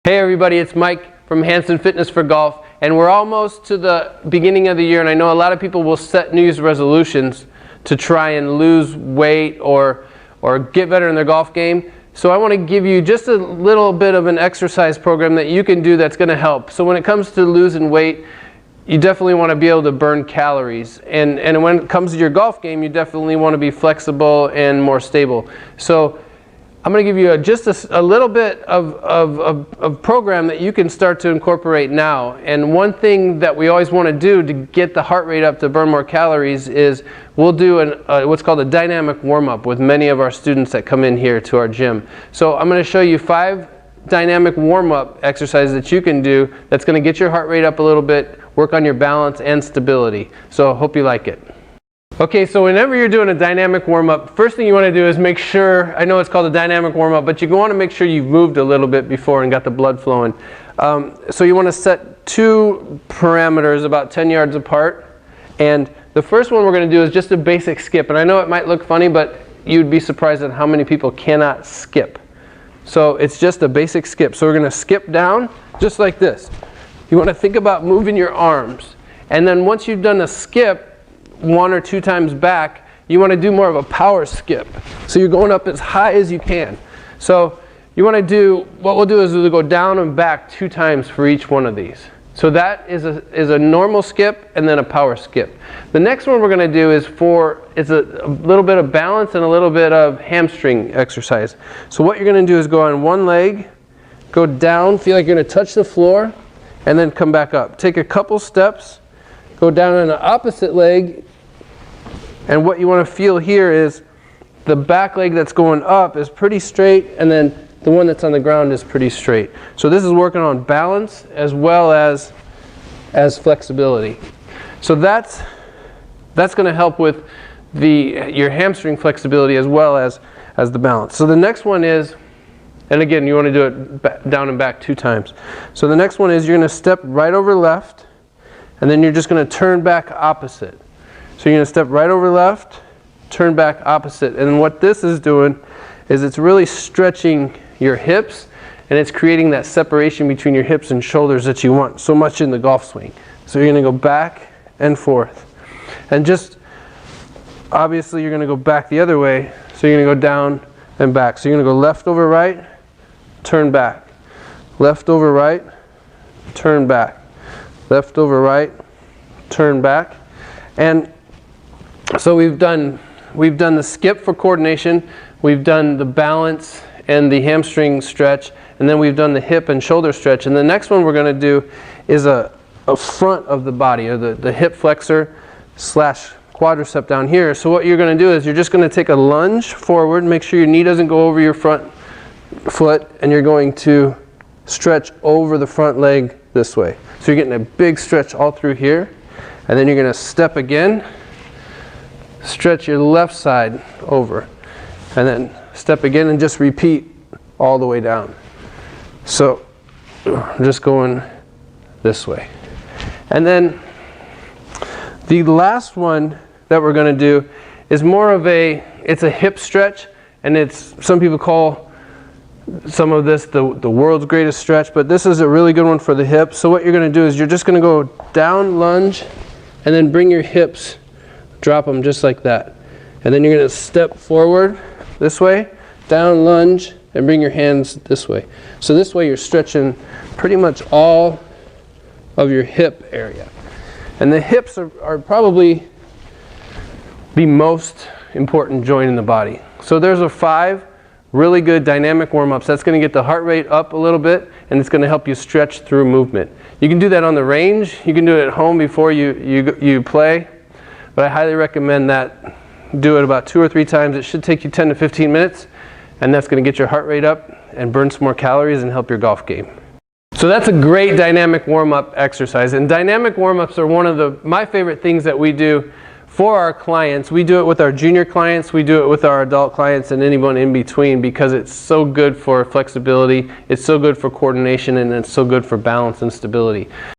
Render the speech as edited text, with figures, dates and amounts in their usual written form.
Hey everybody, it's Mike from Hansen Fitness for Golf, and we're almost to the beginning of the year, and I know a lot of people will set New Year's resolutions to try and lose weight or get better in their golf game. So I want to give you just a little bit of an exercise program that you can do that's going to help. So when it comes to losing weight, you definitely want to be able to burn calories, and when it comes to your golf game, you definitely want to be flexible and more stable. So I'm going to give you just a little bit of program that you can start to incorporate now. And one thing that we always want to do to get the heart rate up to burn more calories is we'll do what's called a dynamic warm-up with many of our students that come in here to our gym. So I'm going to show you 5 dynamic warm-up exercises that you can do that's going to get your heart rate up a little bit, work on your balance and stability. So I hope you like it. Okay, so whenever you're doing a dynamic warm-up, first thing you want to do is make sure, I know it's called a dynamic warm-up, but you want to make sure you've moved a little bit before and got the blood flowing. So you want to set 2 parameters about 10 yards apart, and the first one we're going to do is just a basic skip. And I know it might look funny, but you'd be surprised at how many people cannot skip. So it's just a basic skip. So we're going to skip down just like this. You want to think about moving your arms, and then once you've done a skip 1 or 2 times back, you want to do more of a power skip. So you're going up as high as you can. So you want to do, what we'll do is we'll go down and back 2 times for each one of these. So that is a normal skip and then a power skip. The next one we're going to do is it's a little bit of balance and a little bit of hamstring exercise. So what you're going to do is go on one leg, go down, feel like you're going to touch the floor, and then come back up. Take a couple steps, go down on the opposite leg, and what you want to feel here is the back leg that's going up is pretty straight, and then the one that's on the ground is pretty straight. So this is working on balance as well as flexibility. So that's going to help with your hamstring flexibility as well as the balance. So the next one is, and again you want to do it down and back 2 times. So the next one is you're going to step right over left, and then you're just going to turn back opposite. So you're going to step right over left, turn back opposite. And what this is doing is it's really stretching your hips, and it's creating that separation between your hips and shoulders that you want so much in the golf swing. So you're going to go back and forth. And just obviously you're going to go back the other way. So you're going to go down and back. So you're going to go left over right, turn back. Left over right, turn back. Left over right, turn back. And so we've done the skip for coordination, we've done the balance and the hamstring stretch, and then we've done the hip and shoulder stretch. And the next one we're going to do is a front of the body, or the hip flexor / quadricep down here. So what you're going to do is you're just going to take a lunge forward, make sure your knee doesn't go over your front foot, and you're going to stretch over the front leg this way. So you're getting a big stretch all through here, and then you're going to step again, stretch your left side over, and then step again and just repeat all the way down. So I'm just going this way. And then the last one that we're going to do is more of it's a hip stretch, and some people call some of this the world's greatest stretch, but this is a really good one for the hip. So what you're going to do is you're just going to go down, lunge, and then bring your hips, drop them just like that. And then you're going to step forward this way, down, lunge, and bring your hands this way. So this way you're stretching pretty much all of your hip area. And the hips are probably the most important joint in the body. So there's 5 really good dynamic warm-ups. That's going to get the heart rate up a little bit, and it's going to help you stretch through movement. You can do that on the range. You can do it at home before you play. But I highly recommend that. Do it about 2 or 3 times. It should take you 10 to 15 minutes, and that's going to get your heart rate up and burn some more calories and help your golf game. So that's a great dynamic warm-up exercise. And dynamic warm-ups are one of my favorite things that we do for our clients. We do it with our junior clients, we do it with our adult clients, and anyone in between, because it's so good for flexibility, it's so good for coordination, and it's so good for balance and stability.